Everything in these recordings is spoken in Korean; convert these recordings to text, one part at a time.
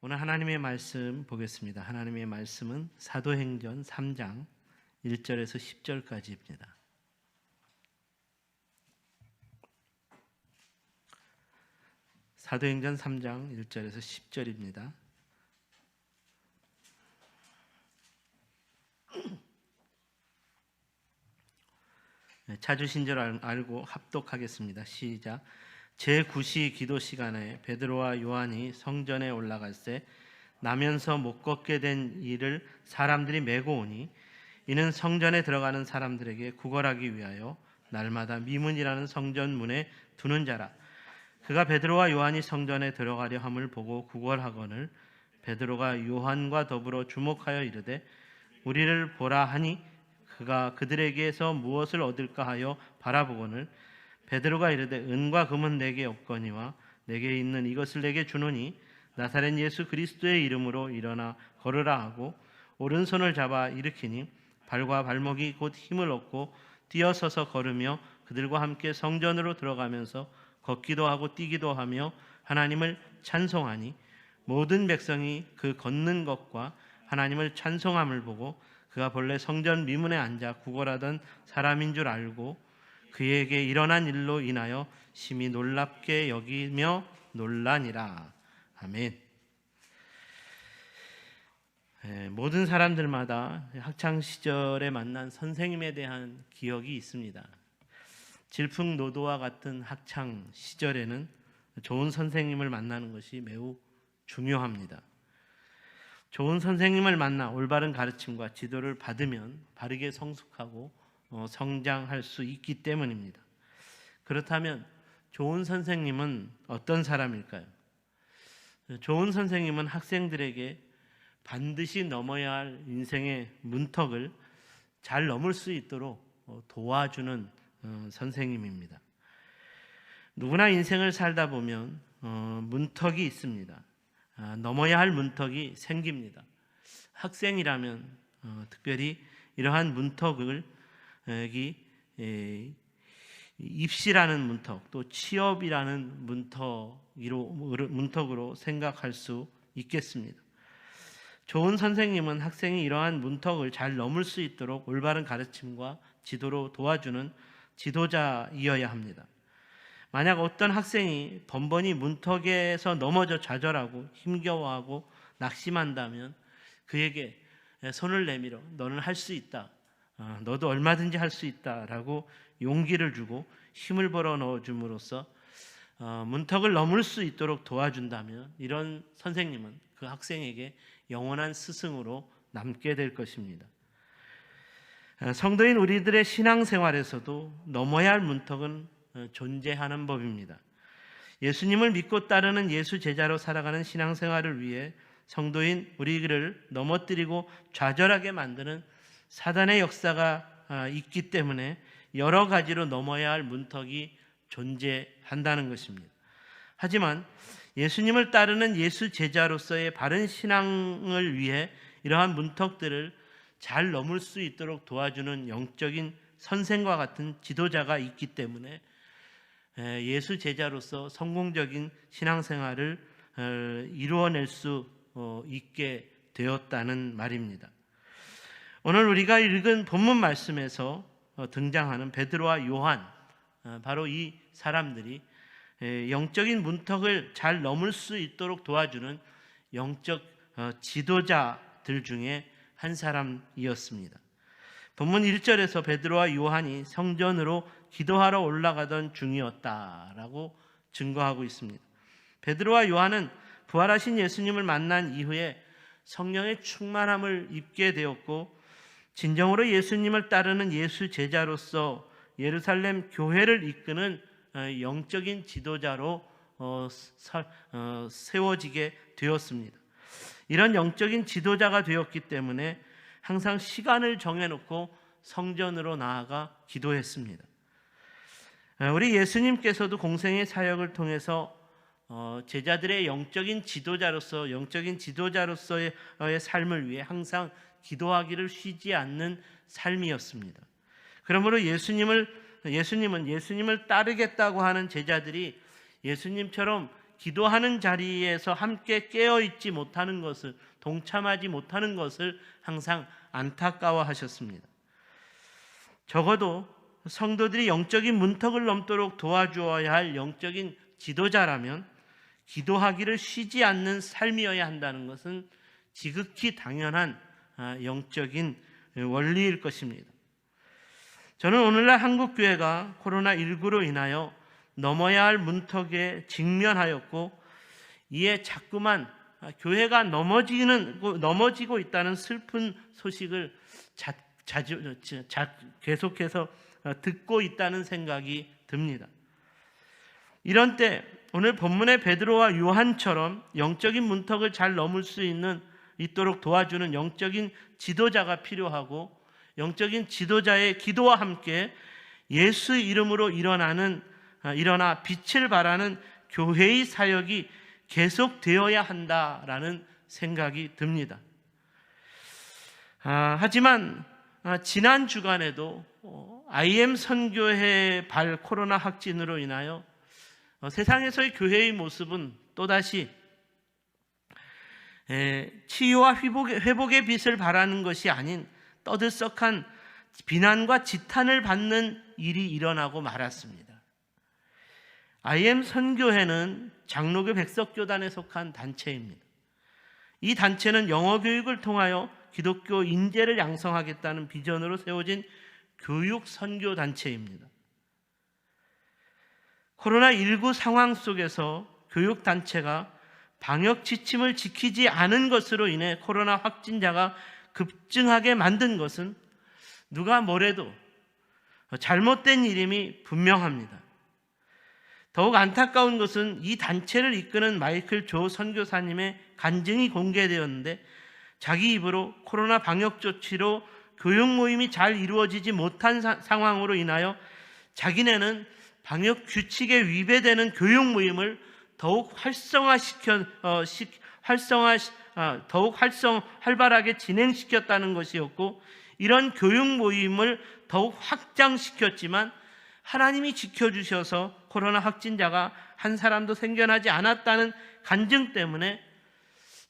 오늘 하나님의 말씀 보겠습니다. 하나님의 말씀은 사도행전 3장 1절에서 10절까지입니다. 사도행전 3장 1절에서 10절입니다. 찾으신 줄 알고 합독하겠습니다. 시작. 제9시 기도 시간에 베드로와 요한이 성전에 올라갈새 나면서 못 걷게 된 이를 사람들이 메고 오니 이는 성전에 들어가는 사람들에게 구걸하기 위하여 날마다 미문이라는 성전 문에 두는 자라. 그가 베드로와 요한이 성전에 들어가려 함을 보고 구걸하거늘 베드로가 요한과 더불어 주목하여 이르되 우리를 보라 하니 그가 그들에게서 무엇을 얻을까 하여 바라보거늘 베드로가 이르되 은과 금은 내게 없거니와 내게 있는 이것을 내게 주노니 나사렛 예수 그리스도의 이름으로 일어나 걸으라 하고 오른손을 잡아 일으키니 발과 발목이 곧 힘을 얻고 뛰어서서 걸으며 그들과 함께 성전으로 들어가면서 걷기도 하고 뛰기도 하며 하나님을 찬송하니 모든 백성이 그 걷는 것과 하나님을 찬송함을 보고 그가 본래 성전 미문에 앉아 구걸하던 사람인 줄 알고 그에게 일어난 일로 인하여 심히 놀랍게 여기며 놀라니라. 아멘. 모든 사람들마다 학창 시절에 만난 선생님에 대한 기억이 있습니다. 질풍노도와 같은 학창 시절에는 좋은 선생님을 만나는 것이 매우 중요합니다. 좋은 선생님을 만나 올바른 가르침과 지도를 받으면 바르게 성숙하고 성장할 수 있기 때문입니다. 그렇다면 좋은 선생님은 어떤 사람일까요? 좋은 선생님은 학생들에게 반드시 넘어야 할 인생의 문턱을 잘 넘을 수 있도록 도와주는 선생님입니다. 누구나 인생을 살다 보면 문턱이 있습니다. 넘어야 할 문턱이 생깁니다. 학생이라면 특별히 이러한 문턱을 여기 입시라는 문턱, 또 취업이라는 문턱으로 생각할 수 있겠습니다. 좋은 선생님은 학생이 이러한 문턱을 잘 넘을 수 있도록 올바른 가르침과 지도로 도와주는 지도자이어야 합니다. 만약 어떤 학생이 번번이 문턱에서 넘어져 좌절하고 힘겨워하고 낙심한다면 그에게 손을 내밀어 너는 할 수 있다. 너도 얼마든지 할 수 있다라고 용기를 주고 힘을 불어 넣어줌으로써 문턱을 넘을 수 있도록 도와준다면 이런 선생님은 그 학생에게 영원한 스승으로 남게 될 것입니다. 성도인 우리들의 신앙생활에서도 넘어야 할 문턱은 존재하는 법입니다. 예수님을 믿고 따르는 예수 제자로 살아가는 신앙생활을 위해 성도인 우리를 넘어뜨리고 좌절하게 만드는 사단의 역사가 있기 때문에 여러 가지로 넘어야 할 문턱이 존재한다는 것입니다. 하지만 예수님을 따르는 예수 제자로서의 바른 신앙을 위해 이러한 문턱들을 잘 넘을 수 있도록 도와주는 영적인 선생과 같은 지도자가 있기 때문에 예수 제자로서 성공적인 신앙생활을 이루어낼 수 있게 되었다는 말입니다. 오늘 우리가 읽은 본문 말씀에서 등장하는 베드로와 요한, 바로 이 사람들이 영적인 문턱을 잘 넘을 수 있도록 도와주는 영적 지도자들 중에 한 사람이었습니다. 본문 1절에서 베드로와 요한이 성전으로 기도하러 올라가던 중이었다라고 증거하고 있습니다. 베드로와 요한은 부활하신 예수님을 만난 이후에 성령의 충만함을 입게 되었고 진정으로 예수님을 따르는 예수 제자로서 예루살렘 교회를 이끄는 영적인 지도자로 세워지게 되었습니다. 이런 영적인 지도자가 되었기 때문에 항상 시간을 정해놓고 성전으로 나아가 기도했습니다. 우리 예수님께서도 공생의 사역을 통해서 제자들의 영적인 지도자로서의 삶을 위해 항상 기도하기를 쉬지 않는 삶이었습니다. 그러므로 예수님은 예수님을 따르겠다고 하는 제자들이 예수님처럼 기도하는 자리에서 함께 깨어있지 못하는 것을, 동참하지 못하는 것을 항상 안타까워하셨습니다. 적어도 성도들이 영적인 문턱을 넘도록 도와주어야 할 영적인 지도자라면 기도하기를 쉬지 않는 삶이어야 한다는 것은 지극히 당연한 영적인 원리일 것입니다. 저는 오늘날 한국교회가 코로나19로 인하여 넘어야 할 문턱에 직면하였고, 이에 자꾸만 교회가 넘어지고 있다는 슬픈 소식을 계속해서 듣고 있다는 생각이 듭니다. 이런 때 오늘 본문의 베드로와 요한처럼 영적인 문턱을 잘 넘을 수 있도록 도와주는 영적인 지도자가 필요하고, 영적인 지도자의 기도와 함께 예수 이름으로 일어나 빛을 발하는 교회의 사역이 계속되어야 한다라는 생각이 듭니다. 하지만 지난 주간에도 IM 선교회 코로나 확진으로 인하여 세상에서의 교회의 모습은 또다시 치유와 회복의 빛을 바라는 것이 아닌 떠들썩한 비난과 지탄을 받는 일이 일어나고 말았습니다. IM 선교회는 장로교 백석교단에 속한 단체입니다. 이 단체는 영어 교육을 통하여 기독교 인재를 양성하겠다는 비전으로 세워진 교육 선교 단체입니다. 코로나19 상황 속에서 교육 단체가 방역 지침을 지키지 않은 것으로 인해 코로나 확진자가 급증하게 만든 것은 누가 뭐래도 잘못된 일임이 분명합니다. 더욱 안타까운 것은 이 단체를 이끄는 마이클 조 선교사님의 간증이 공개되었는데, 자기 입으로 코로나 방역 조치로 교육 모임이 잘 이루어지지 못한 상황으로 인하여 자기네는 방역 규칙에 위배되는 교육 모임을 더욱 활발하게 진행시켰다는 것이었고, 이런 교육 모임을 더욱 확장시켰지만 하나님이 지켜주셔서 코로나 확진자가 한 사람도 생겨나지 않았다는 간증 때문에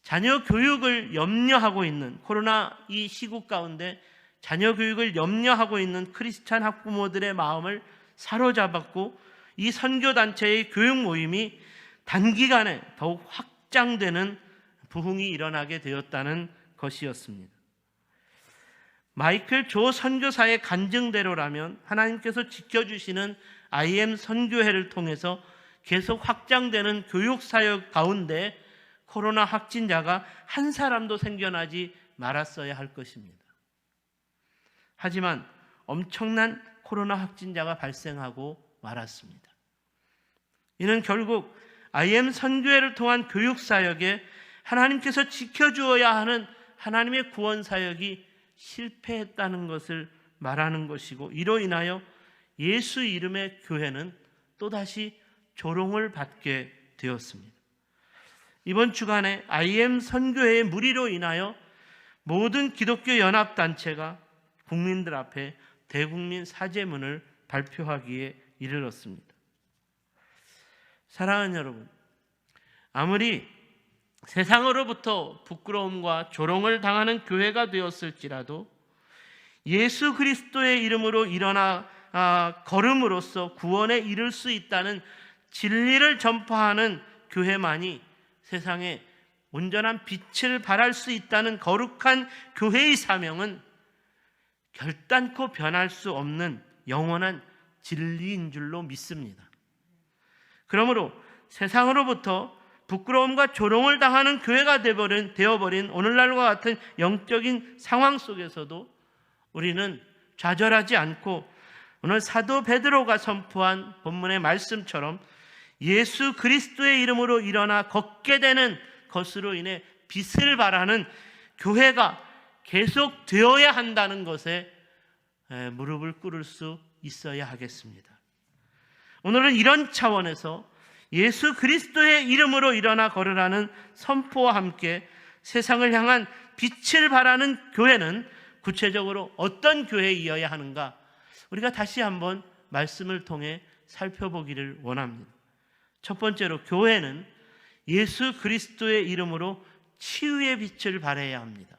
자녀 교육을 염려하고 있는, 코로나 이 시국 가운데 자녀 교육을 염려하고 있는 크리스찬 학부모들의 마음을 사로잡았고, 이 선교단체의 교육 모임이 단기간에 더욱 확장되는 부흥이 일어나게 되었다는 것이었습니다. 마이클 조 선교사의 간증대로라면 하나님께서 지켜주시는 IM 선교회를 통해서 계속 확장되는 교육사역 가운데 코로나 확진자가 한 사람도 생겨나지 말았어야 할 것입니다. 하지만 엄청난 코로나 확진자가 발생하고 말았습니다. 이는 결국 IM 선교회를 통한 교육사역에 하나님께서 지켜주어야 하는 하나님의 구원사역이 실패했다는 것을 말하는 것이고, 이로 인하여 예수 이름의 교회는 또다시 조롱을 받게 되었습니다. 이번 주간에 IM 선교회의 무리로 인하여 모든 기독교 연합단체가 국민들 앞에 대국민 사죄문을 발표하기에 이르렀습니다. 사랑하는 여러분, 아무리 세상으로부터 부끄러움과 조롱을 당하는 교회가 되었을지라도 예수 그리스도의 이름으로 일어나 걸음으로써 구원에 이를 수 있다는 진리를 전파하는 교회만이 세상에 온전한 빛을 발할 수 있다는 거룩한 교회의 사명은 결단코 변할 수 없는 영원한 진리인 줄로 믿습니다. 그러므로 세상으로부터 부끄러움과 조롱을 당하는 교회가 되어버린 오늘날과 같은 영적인 상황 속에서도 우리는 좌절하지 않고 오늘 사도 베드로가 선포한 본문의 말씀처럼 예수 그리스도의 이름으로 일어나 걷게 되는 것으로 인해 빛을 발하는 교회가 계속 되어야 한다는 것에 무릎을 꿇을 수 있어야 하겠습니다. 오늘은 이런 차원에서 예수 그리스도의 이름으로 일어나 걸으라는 선포와 함께 세상을 향한 빛을 발하는 교회는 구체적으로 어떤 교회이어야 하는가, 우리가 다시 한번 말씀을 통해 살펴보기를 원합니다. 첫 번째로, 교회는 예수 그리스도의 이름으로 치유의 빛을 발해야 합니다.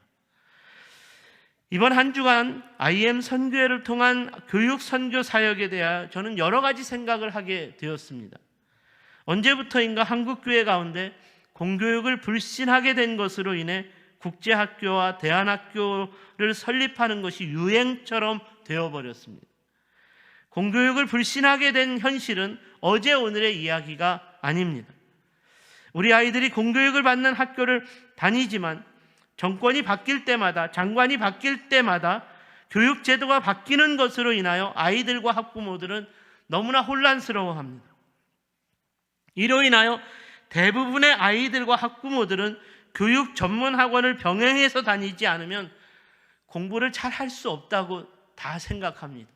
이번 한 주간 IM 선교회를 통한 교육 선교 사역에 대하여 저는 여러 가지 생각을 하게 되었습니다. 언제부터인가 한국 교회 가운데 공교육을 불신하게 된 것으로 인해 국제학교와 대안학교를 설립하는 것이 유행처럼 되어버렸습니다. 공교육을 불신하게 된 현실은 어제 오늘의 이야기가 아닙니다. 우리 아이들이 공교육을 받는 학교를 다니지만 정권이 바뀔 때마다, 장관이 바뀔 때마다 교육 제도가 바뀌는 것으로 인하여 아이들과 학부모들은 너무나 혼란스러워합니다. 이로 인하여 대부분의 아이들과 학부모들은 교육 전문 학원을 병행해서 다니지 않으면 공부를 잘 할 수 없다고 다 생각합니다.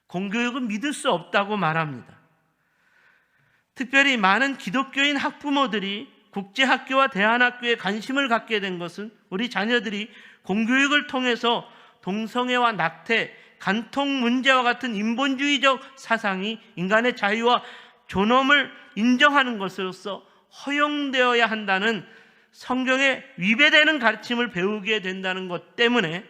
공교육은 믿을 수 없다고 말합니다. 특별히 많은 기독교인 학부모들이 국제학교와 대안학교에 관심을 갖게 된 것은 우리 자녀들이 공교육을 통해서 동성애와 낙태, 간통 문제와 같은 인본주의적 사상이 인간의 자유와 존엄을 인정하는 것으로서 허용되어야 한다는 성경에 위배되는 가르침을 배우게 된다는 것 때문에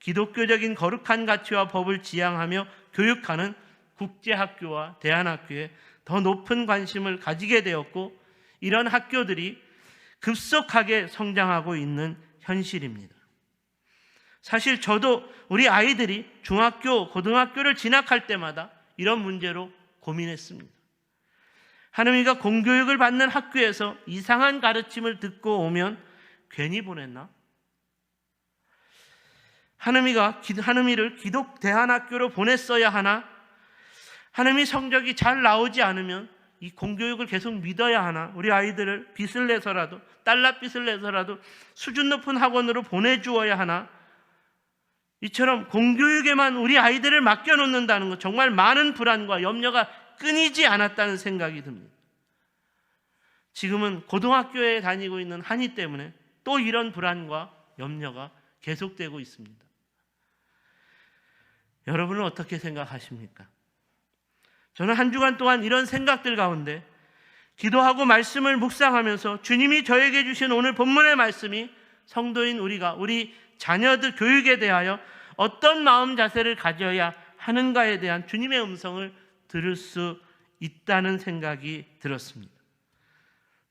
기독교적인 거룩한 가치와 법을 지향하며 교육하는 국제학교와 대안학교에 더 높은 관심을 가지게 되었고, 이런 학교들이 급속하게 성장하고 있는 현실입니다. 사실 저도 우리 아이들이 중학교, 고등학교를 진학할 때마다 이런 문제로 고민했습니다. 하느미가 공교육을 받는 학교에서 이상한 가르침을 듣고 오면 괜히 보냈나? 하느미를 기독 대안학교로 보냈어야 하나? 하느미 성적이 잘 나오지 않으면 이 공교육을 계속 믿어야 하나? 우리 아이들을 빚을 내서라도, 달러빚을 내서라도 수준 높은 학원으로 보내주어야 하나? 이처럼 공교육에만 우리 아이들을 맡겨놓는다는 것, 정말 많은 불안과 염려가 끊이지 않았다는 생각이 듭니다. 지금은 고등학교에 다니고 있는 한이 때문에 또 이런 불안과 염려가 계속되고 있습니다. 여러분은 어떻게 생각하십니까? 저는 한 주간 동안 이런 생각들 가운데 기도하고 말씀을 묵상하면서 주님이 저에게 주신 오늘 본문의 말씀이 성도인 우리가 우리 자녀들 교육에 대하여 어떤 마음 자세를 가져야 하는가에 대한 주님의 음성을 들을 수 있다는 생각이 들었습니다.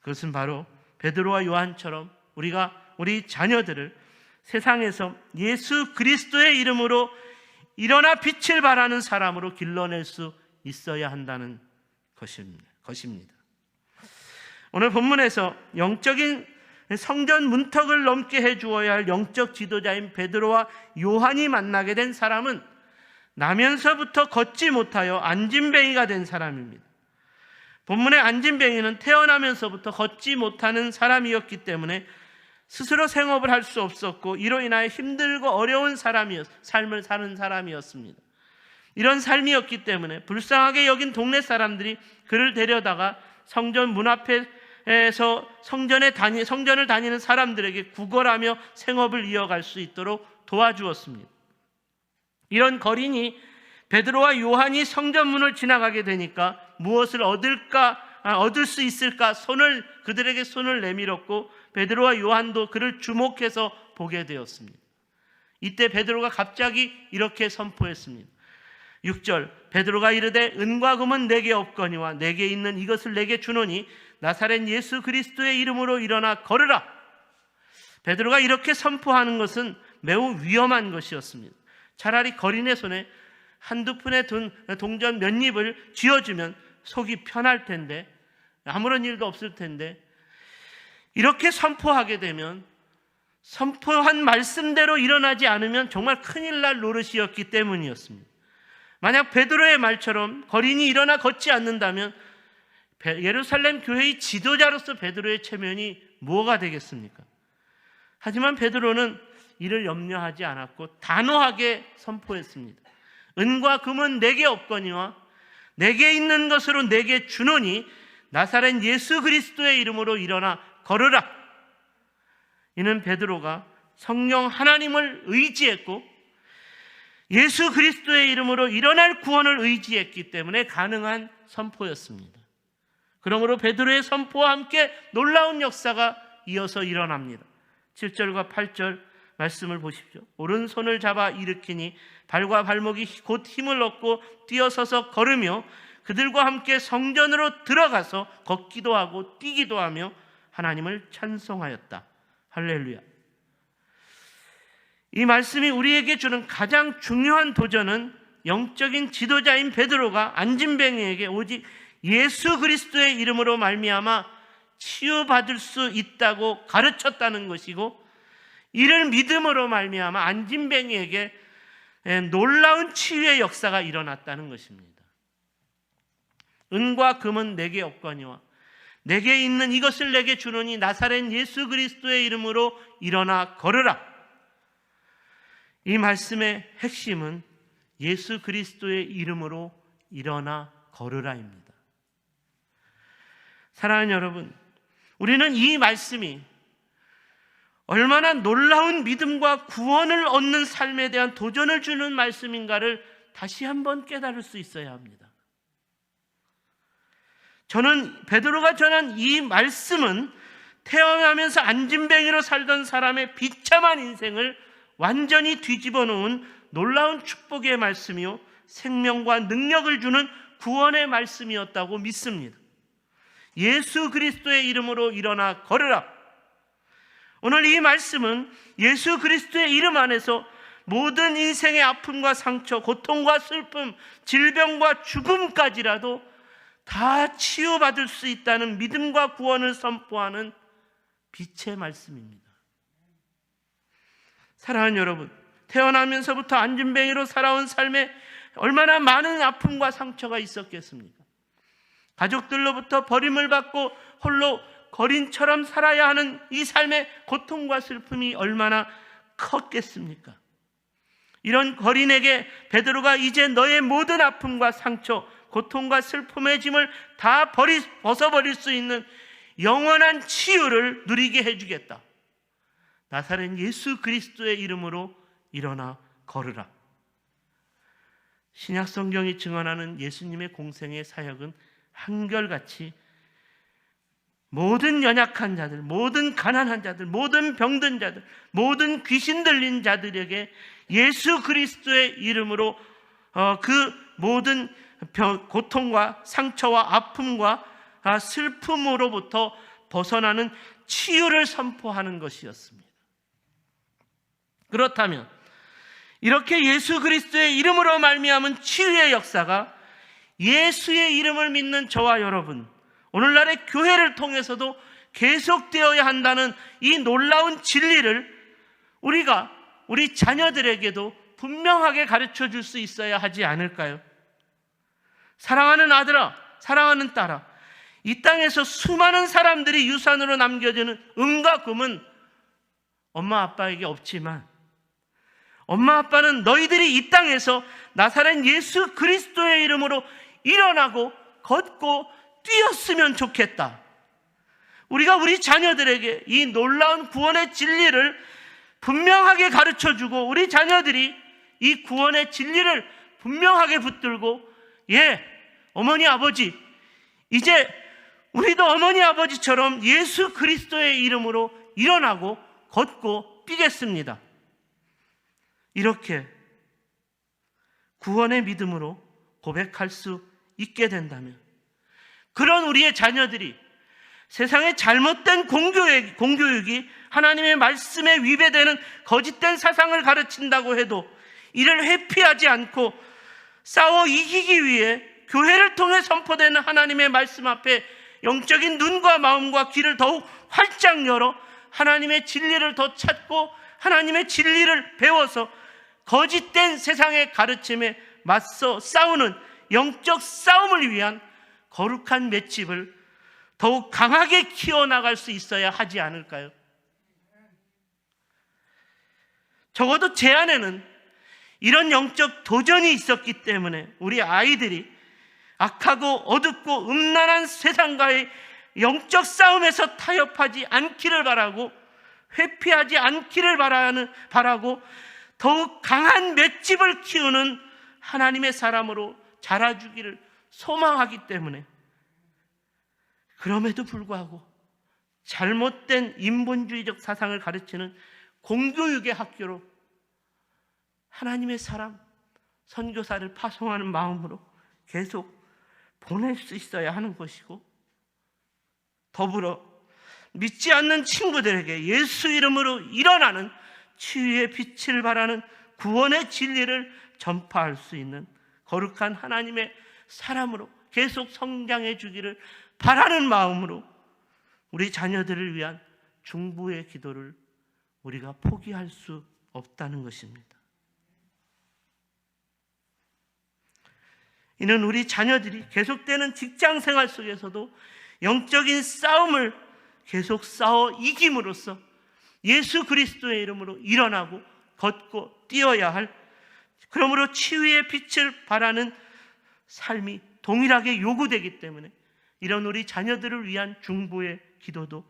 그것은 바로 베드로와 요한처럼 우리가 우리 자녀들을 세상에서 예수 그리스도의 이름으로 일어나 빛을 발하는 사람으로 길러낼 수 있어야 한다는 것입니다. 오늘 본문에서 영적인 성전 문턱을 넘게 해주어야 할 영적 지도자인 베드로와 요한이 만나게 된 사람은 나면서부터 걷지 못하여 안진뱅이가 된 사람입니다. 본문의 안진뱅이는 태어나면서부터 걷지 못하는 사람이었기 때문에 스스로 생업을 할 수 없었고, 이로 인하여 힘들고 어려운 삶을 사는 사람이었습니다. 이런 삶이었기 때문에 불쌍하게 여긴 동네 사람들이 그를 데려다가 성전 문 앞에서 성전을 다니는 사람들에게 구걸하며 생업을 이어갈 수 있도록 도와주었습니다. 이런 거린이 베드로와 요한이 성전문을 지나가게 되니까 무엇을 얻을 수 있을까 그들에게 손을 내밀었고, 베드로와 요한도 그를 주목해서 보게 되었습니다. 이때 베드로가 갑자기 이렇게 선포했습니다. 6절, 베드로가 이르되 은과 금은 내게 없거니와 내게 있는 이것을 내게 주노니 나사렛 예수 그리스도의 이름으로 일어나 걸으라. 베드로가 이렇게 선포하는 것은 매우 위험한 것이었습니다. 차라리 거린의 손에 한두 푼의 동전 몇 입을 쥐어주면 속이 편할 텐데, 아무런 일도 없을 텐데, 이렇게 선포하게 되면 선포한 말씀대로 일어나지 않으면 정말 큰일 날 노릇이었기 때문이었습니다. 만약 베드로의 말처럼 거린이 일어나 걷지 않는다면 예루살렘 교회의 지도자로서 베드로의 체면이 뭐가 되겠습니까? 하지만 베드로는 이를 염려하지 않았고 단호하게 선포했습니다. 은과 금은 내게 없거니와 내게 있는 것으로 내게 주노니 나사렛 예수 그리스도의 이름으로 일어나 걸으라. 이는 베드로가 성령 하나님을 의지했고 예수 그리스도의 이름으로 일어날 구원을 의지했기 때문에 가능한 선포였습니다. 그러므로 베드로의 선포와 함께 놀라운 역사가 이어서 일어납니다. 7절과 8절 말씀을 보십시오. 오른손을 잡아 일으키니 발과 발목이 곧 힘을 얻고 뛰어서서 걸으며 그들과 함께 성전으로 들어가서 걷기도 하고 뛰기도 하며 하나님을 찬송하였다. 할렐루야. 이 말씀이 우리에게 주는 가장 중요한 도전은 영적인 지도자인 베드로가 안진뱅이에게 오직 예수 그리스도의 이름으로 말미암아 치유받을 수 있다고 가르쳤다는 것이고, 이를 믿음으로 말미암아 안진뱅이에게 놀라운 치유의 역사가 일어났다는 것입니다. 은과 금은 내게 없거니와 내게 있는 이것을 내게 주노니 나사렛 예수 그리스도의 이름으로 일어나 걸으라. 이 말씀의 핵심은 예수 그리스도의 이름으로 일어나 걸으라입니다. 사랑하는 여러분, 우리는 이 말씀이 얼마나 놀라운 믿음과 구원을 얻는 삶에 대한 도전을 주는 말씀인가를 다시 한번 깨달을 수 있어야 합니다. 저는 베드로가 전한 이 말씀은 태어나면서 안진뱅이로 살던 사람의 비참한 인생을 완전히 뒤집어 놓은 놀라운 축복의 말씀이요, 생명과 능력을 주는 구원의 말씀이었다고 믿습니다. 예수 그리스도의 이름으로 일어나 걸으라. 오늘 이 말씀은 예수 그리스도의 이름 안에서 모든 인생의 아픔과 상처, 고통과 슬픔, 질병과 죽음까지라도 다 치유받을 수 있다는 믿음과 구원을 선포하는 빛의 말씀입니다. 사랑하는 여러분, 태어나면서부터 안진뱅이로 살아온 삶에 얼마나 많은 아픔과 상처가 있었겠습니까? 가족들로부터 버림을 받고 홀로 거린처럼 살아야 하는 이 삶의 고통과 슬픔이 얼마나 컸겠습니까? 이런 거린에게 베드로가 이제 너의 모든 아픔과 상처, 고통과 슬픔의 짐을 다 벗어버릴 수 있는 영원한 치유를 누리게 해주겠다. 나사렛 예수 그리스도의 이름으로 일어나 걸으라. 신약 성경이 증언하는 예수님의 공생의 사역은 한결같이 모든 연약한 자들, 모든 가난한 자들, 모든 병든 자들, 모든 귀신 들린 자들에게 예수 그리스도의 이름으로 그 모든 고통과 상처와 아픔과 슬픔으로부터 벗어나는 치유를 선포하는 것이었습니다. 그렇다면 이렇게 예수 그리스도의 이름으로 말미암은 치유의 역사가 예수의 이름을 믿는 저와 여러분, 오늘날의 교회를 통해서도 계속되어야 한다는 이 놀라운 진리를 우리가 우리 자녀들에게도 분명하게 가르쳐 줄 수 있어야 하지 않을까요? 사랑하는 아들아, 사랑하는 딸아, 이 땅에서 수많은 사람들이 유산으로 남겨주는 은과 금은 엄마 아빠에게 없지만 엄마 아빠는 너희들이 이 땅에서 나사렛 예수 그리스도의 이름으로 일어나고 걷고 뛰었으면 좋겠다. 우리가 우리 자녀들에게 이 놀라운 구원의 진리를 분명하게 가르쳐주고 우리 자녀들이 이 구원의 진리를 분명하게 붙들고, 어머니 아버지, 이제 우리도 어머니 아버지처럼 예수 그리스도의 이름으로 일어나고 걷고 뛰겠습니다. 이렇게 구원의 믿음으로 고백할 수 있게 된다면, 그런 우리의 자녀들이 세상의 잘못된 공교육이 하나님의 말씀에 위배되는 거짓된 사상을 가르친다고 해도 이를 회피하지 않고 싸워 이기기 위해 교회를 통해 선포되는 하나님의 말씀 앞에 영적인 눈과 마음과 귀를 더욱 활짝 열어 하나님의 진리를 더 찾고 하나님의 진리를 배워서 거짓된 세상의 가르침에 맞서 싸우는 영적 싸움을 위한 거룩한 맷집을 더욱 강하게 키워나갈 수 있어야 하지 않을까요? 적어도 제 안에는 이런 영적 도전이 있었기 때문에 우리 아이들이 악하고 어둡고 음란한 세상과의 영적 싸움에서 타협하지 않기를 바라고, 회피하지 않기를 바라고 더욱 강한 맷집을 키우는 하나님의 사람으로 자라주기를 소망하기 때문에 그럼에도 불구하고 잘못된 인본주의적 사상을 가르치는 공교육의 학교로 하나님의 사람, 선교사를 파송하는 마음으로 계속 보낼 수 있어야 하는 것이고, 더불어 믿지 않는 친구들에게 예수 이름으로 일어나는 치유의 빛을 발하는 구원의 진리를 전파할 수 있는 거룩한 하나님의 사람으로 계속 성장해 주기를 바라는 마음으로 우리 자녀들을 위한 중보의 기도를 우리가 포기할 수 없다는 것입니다. 이는 우리 자녀들이 계속되는 직장 생활 속에서도 영적인 싸움을 계속 싸워 이김으로써 예수 그리스도의 이름으로 일어나고 걷고 뛰어야 할, 그러므로 치유의 빛을 발하는 삶이 동일하게 요구되기 때문에 이런 우리 자녀들을 위한 중보의 기도도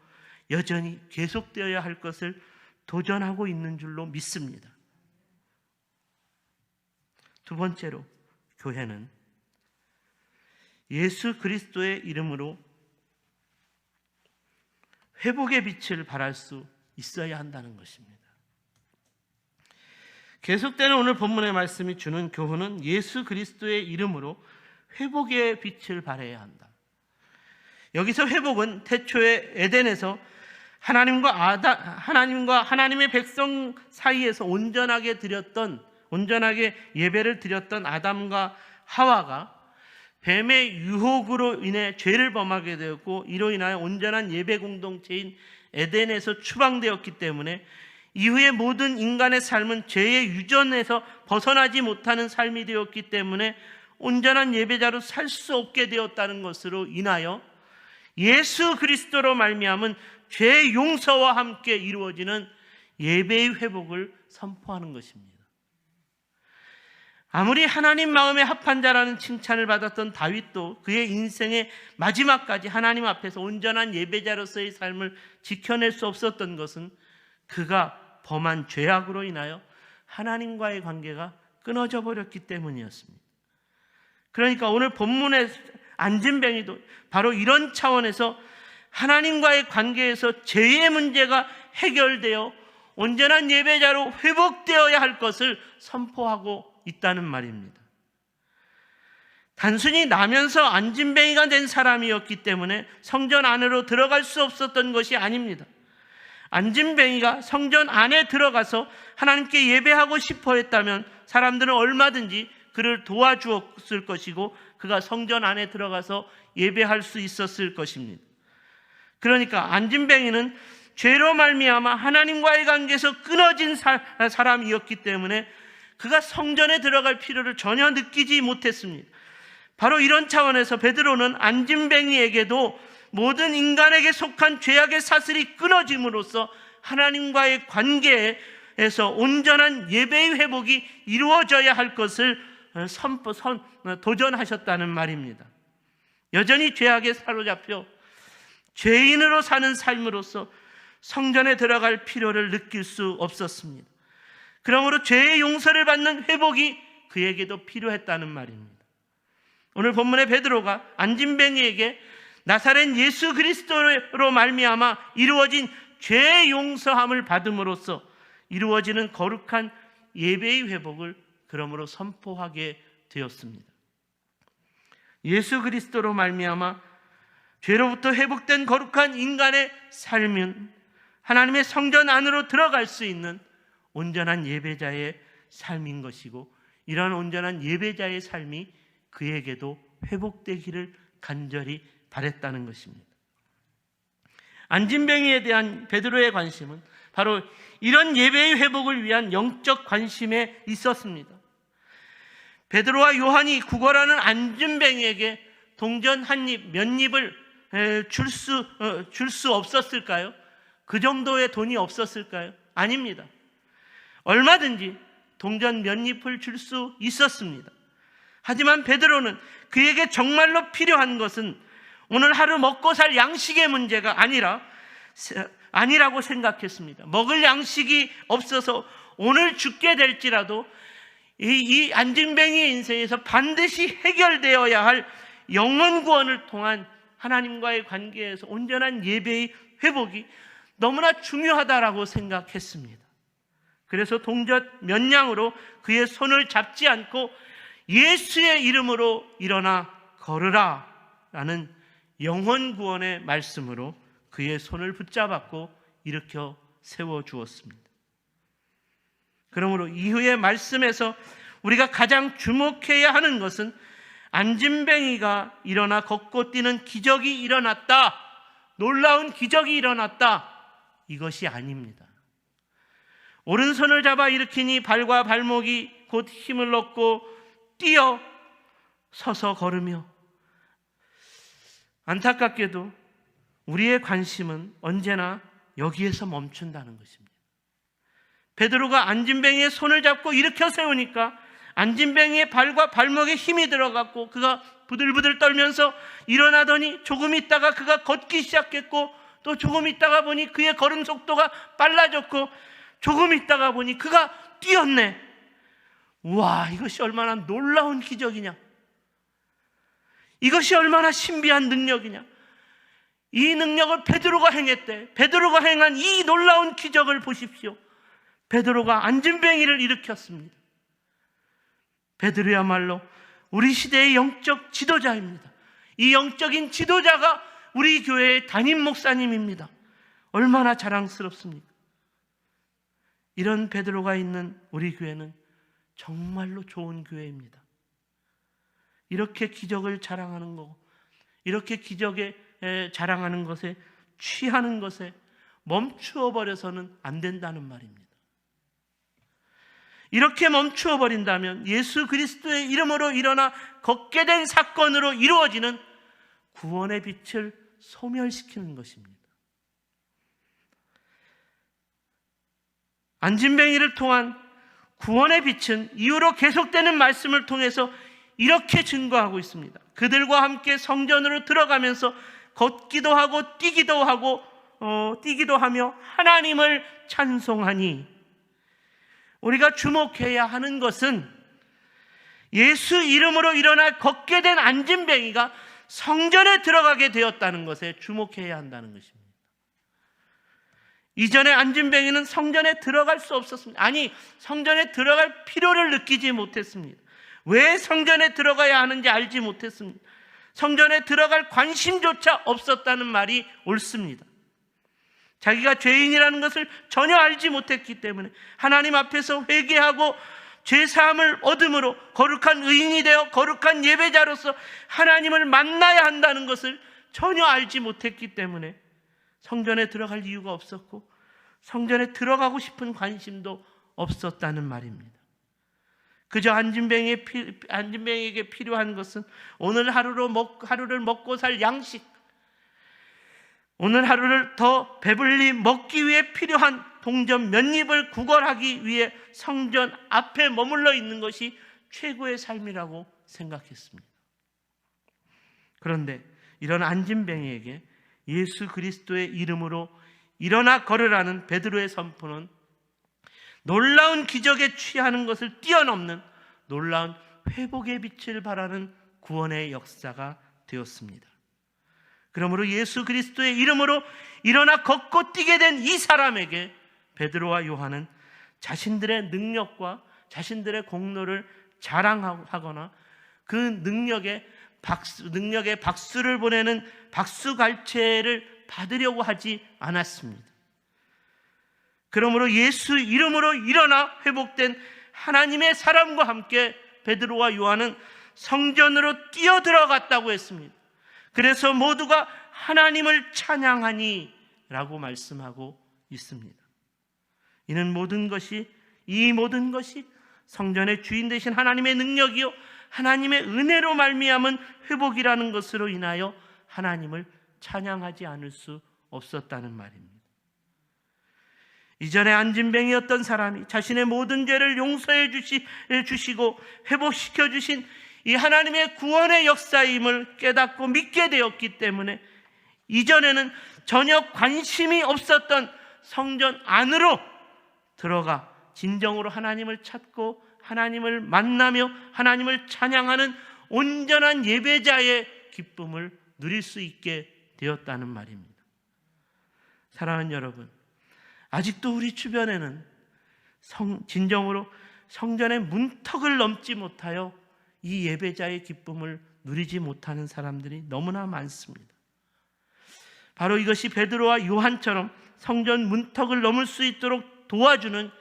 여전히 계속되어야 할 것을 도전하고 있는 줄로 믿습니다. 두 번째로, 교회는 예수 그리스도의 이름으로 회복의 빛을 발할 수 있어야 한다는 것입니다. 계속되는 오늘 본문의 말씀이 주는 교훈은 예수 그리스도의 이름으로 회복의 빛을 발해야 한다. 여기서 회복은 태초의 에덴에서 하나님과 하나님의 백성 사이에서 온전하게 예배를 드렸던 아담과 하와가 뱀의 유혹으로 인해 죄를 범하게 되었고, 이로 인하여 온전한 예배 공동체인 에덴에서 추방되었기 때문에 이후의 모든 인간의 삶은 죄의 유전에서 벗어나지 못하는 삶이 되었기 때문에 온전한 예배자로 살 수 없게 되었다는 것으로 인하여 예수 그리스도로 말미암은 죄 용서와 함께 이루어지는 예배의 회복을 선포하는 것입니다. 아무리 하나님 마음에 합한 자라는 칭찬을 받았던 다윗도 그의 인생의 마지막까지 하나님 앞에서 온전한 예배자로서의 삶을 지켜낼 수 없었던 것은 그가 범한 죄악으로 인하여 하나님과의 관계가 끊어져 버렸기 때문이었습니다. 그러니까 오늘 본문의 안진뱅이도 바로 이런 차원에서 하나님과의 관계에서 죄의 문제가 해결되어 온전한 예배자로 회복되어야 할 것을 선포하고 있다는 말입니다. 단순히 나면서 안진뱅이가 된 사람이었기 때문에 성전 안으로 들어갈 수 없었던 것이 아닙니다. 안진뱅이가 성전 안에 들어가서 하나님께 예배하고 싶어 했다면 사람들은 얼마든지 그를 도와주었을 것이고 그가 성전 안에 들어가서 예배할 수 있었을 것입니다. 그러니까 안진뱅이는 죄로 말미암아 하나님과의 관계에서 끊어진 사람이었기 때문에 그가 성전에 들어갈 필요를 전혀 느끼지 못했습니다. 바로 이런 차원에서 베드로는 안진뱅이에게도 모든 인간에게 속한 죄악의 사슬이 끊어짐으로써 하나님과의 관계에서 온전한 예배의 회복이 이루어져야 할 것을 도전하셨다는 말입니다. 여전히 죄악에 사로잡혀 죄인으로 사는 삶으로서 성전에 들어갈 필요를 느낄 수 없었습니다. 그러므로 죄의 용서를 받는 회복이 그에게도 필요했다는 말입니다. 오늘 본문의 베드로가 안진뱅이에게 나사렛 예수 그리스도로 말미암아 이루어진 죄의 용서함을 받음으로써 이루어지는 거룩한 예배의 회복을 그러므로 선포하게 되었습니다. 예수 그리스도로 말미암아 죄로부터 회복된 거룩한 인간의 삶은 하나님의 성전 안으로 들어갈 수 있는 온전한 예배자의 삶인 것이고, 이러한 온전한 예배자의 삶이 그에게도 회복되기를 간절히 바랬다는 것입니다. 안진뱅이에 대한 베드로의 관심은 바로 이런 예배의 회복을 위한 영적 관심에 있었습니다. 베드로와 요한이 구걸하는 안진뱅이에게 동전 한 입, 몇 입을 줄 수 없었을까요? 그 정도의 돈이 없었을까요? 아닙니다. 얼마든지 동전 몇 잎을 줄 수 있었습니다. 하지만 베드로는 그에게 정말로 필요한 것은 오늘 하루 먹고 살 양식의 문제가 아니라고 생각했습니다. 먹을 양식이 없어서 오늘 죽게 될지라도 이 안진뱅이의 인생에서 반드시 해결되어야 할 영혼 구원을 통한 하나님과의 관계에서 온전한 예배의 회복이 너무나 중요하다라고 생각했습니다. 그래서 동젓 몇 양으로 그의 손을 잡지 않고 예수의 이름으로 일어나 걸으라 라는 영혼 구원의 말씀으로 그의 손을 붙잡았고 일으켜 세워주었습니다. 그러므로 이후의 말씀에서 우리가 가장 주목해야 하는 것은 안진뱅이가 일어나 걷고 뛰는 기적이 일어났다, 놀라운 기적이 일어났다, 이것이 아닙니다. 오른손을 잡아 일으키니 발과 발목이 곧 힘을 얻고 뛰어 서서 걸으며, 안타깝게도 우리의 관심은 언제나 여기에서 멈춘다는 것입니다. 베드로가 안진뱅이의 손을 잡고 일으켜 세우니까 안진뱅이의 발과 발목에 힘이 들어갔고 그가 부들부들 떨면서 일어나더니 조금 있다가 그가 걷기 시작했고, 또 조금 있다가 보니 그의 걸음 속도가 빨라졌고, 조금 있다가 보니 그가 뛰었네. 와, 이것이 얼마나 놀라운 기적이냐, 이것이 얼마나 신비한 능력이냐. 이 능력을 베드로가 행했대. 베드로가 행한 이 놀라운 기적을 보십시오. 베드로가 안진뱅이를 일으켰습니다. 베드로야말로 우리 시대의 영적 지도자입니다. 이 영적인 지도자가 우리 교회의 담임 목사님입니다. 얼마나 자랑스럽습니까? 이런 베드로가 있는 우리 교회는 정말로 좋은 교회입니다. 이렇게 기적을 자랑하는 거, 이렇게 기적에 자랑하는 것에 취하는 것에 멈추어 버려서는 안 된다는 말입니다. 이렇게 멈추어 버린다면 예수 그리스도의 이름으로 일어나 걷게 된 사건으로 이루어지는 구원의 빛을 소멸시키는 것입니다. 안진뱅이를 통한 구원의 빛은 이후로 계속되는 말씀을 통해서 이렇게 증거하고 있습니다. 그들과 함께 성전으로 들어가면서 걷기도 하고 뛰기도 하며 하나님을 찬송하니, 우리가 주목해야 하는 것은 예수 이름으로 일어나 걷게 된 안진뱅이가 성전에 들어가게 되었다는 것에 주목해야 한다는 것입니다. 이전에 안진뱅이는 성전에 들어갈 수 없었습니다. 아니, 성전에 들어갈 필요를 느끼지 못했습니다. 왜 성전에 들어가야 하는지 알지 못했습니다. 성전에 들어갈 관심조차 없었다는 말이 옳습니다. 자기가 죄인이라는 것을 전혀 알지 못했기 때문에 하나님 앞에서 회개하고 죄사함을 얻음으로 거룩한 의인이 되어 거룩한 예배자로서 하나님을 만나야 한다는 것을 전혀 알지 못했기 때문에 성전에 들어갈 이유가 없었고 성전에 들어가고 싶은 관심도 없었다는 말입니다. 그저 안진뱅이에게 필요한 것은 오늘 하루를 먹고 살 양식, 오늘 하루를 더 배불리 먹기 위해 필요한 동전 몇 입을 구걸하기 위해 성전 앞에 머물러 있는 것이 최고의 삶이라고 생각했습니다. 그런데 이런 안진뱅이에게 예수 그리스도의 이름으로 일어나 걸으라는 베드로의 선포는 놀라운 기적에 취하는 것을 뛰어넘는 놀라운 회복의 빛을 발하는 구원의 역사가 되었습니다. 그러므로 예수 그리스도의 이름으로 일어나 걷고 뛰게 된 이 사람에게 베드로와 요한은 자신들의 능력과 자신들의 공로를 자랑하거나 그 능력에 박수를 보내는 박수갈채를 받으려고 하지 않았습니다. 그러므로 예수 이름으로 일어나 회복된 하나님의 사람과 함께 베드로와 요한은 성전으로 뛰어들어갔다고 했습니다. 그래서 모두가 하나님을 찬양하니 라고 말씀하고 있습니다. 이 모든 것이 성전의 주인 되신 하나님의 능력이요 하나님의 은혜로 말미암은 회복이라는 것으로 인하여 하나님을 찬양하지 않을 수 없었다는 말입니다. 이전에 안진뱅이였던 사람이 자신의 모든 죄를 용서해 주시고 회복시켜 주신 이 하나님의 구원의 역사임을 깨닫고 믿게 되었기 때문에 이전에는 전혀 관심이 없었던 성전 안으로 들어가 진정으로 하나님을 찾고 하나님을 만나며 하나님을 찬양하는 온전한 예배자의 기쁨을 누릴 수 있게 되었다는 말입니다. 사랑하는 여러분, 아직도 우리 주변에는 진정으로 성전의 문턱을 넘지 못하여 이 예배자의 기쁨을 누리지 못하는 사람들이 너무나 많습니다. 바로 이것이 베드로와 요한처럼 성전 문턱을 넘을 수 있도록 도와주는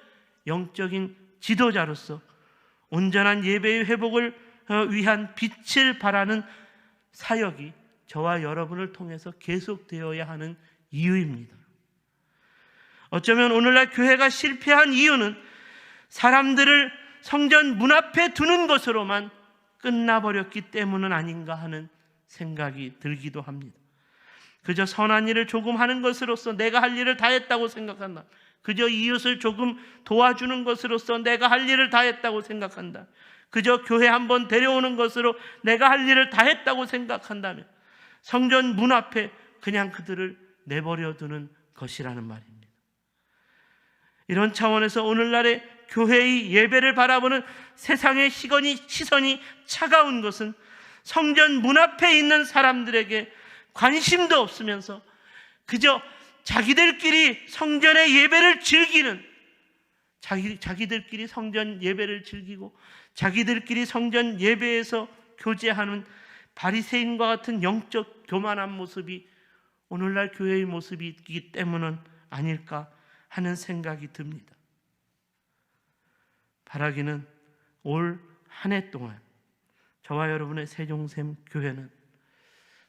영적인 지도자로서 온전한 예배의 회복을 위한 빛을 발하는 사역이 저와 여러분을 통해서 계속되어야 하는 이유입니다. 어쩌면 오늘날 교회가 실패한 이유는 사람들을 성전 문 앞에 두는 것으로만 끝나버렸기 때문은 아닌가 하는 생각이 들기도 합니다. 그저 선한 일을 조금 하는 것으로서 내가 할 일을 다 했다고 생각한다. 그저 이웃을 조금 도와주는 것으로서 내가 할 일을 다 했다고 생각한다. 그저 교회 한번 데려오는 것으로 내가 할 일을 다 했다고 생각한다면 성전 문 앞에 그냥 그들을 내버려 두는 것이라는 말입니다. 이런 차원에서 오늘날의 교회의 예배를 바라보는 세상의 시선이 차가운 것은 성전 문 앞에 있는 사람들에게 관심도 없으면서 그저 자기들끼리 성전의 예배를 즐기는, 자기들끼리 성전 예배를 즐기고 자기들끼리 성전 예배에서 교제하는 바리새인과 같은 영적 교만한 모습이 오늘날 교회의 모습이기 때문은 아닐까 하는 생각이 듭니다. 바라기는 올 한 해 동안 저와 여러분의 세종샘 교회는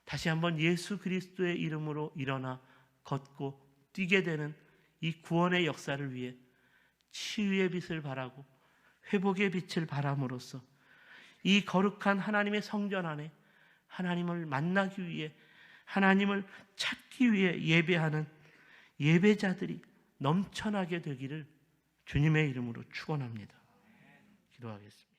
다시 한번 예수 그리스도의 이름으로 일어나 걷고 뛰게 되는 이 구원의 역사를 위해 치유의 빛을 발하고 회복의 빛을 발함으로써 이 거룩한 하나님의 성전 안에 하나님을 만나기 위해, 하나님을 찾기 위해 예배하는 예배자들이 넘쳐나게 되기를 주님의 이름으로 축원합니다. 기도하겠습니다.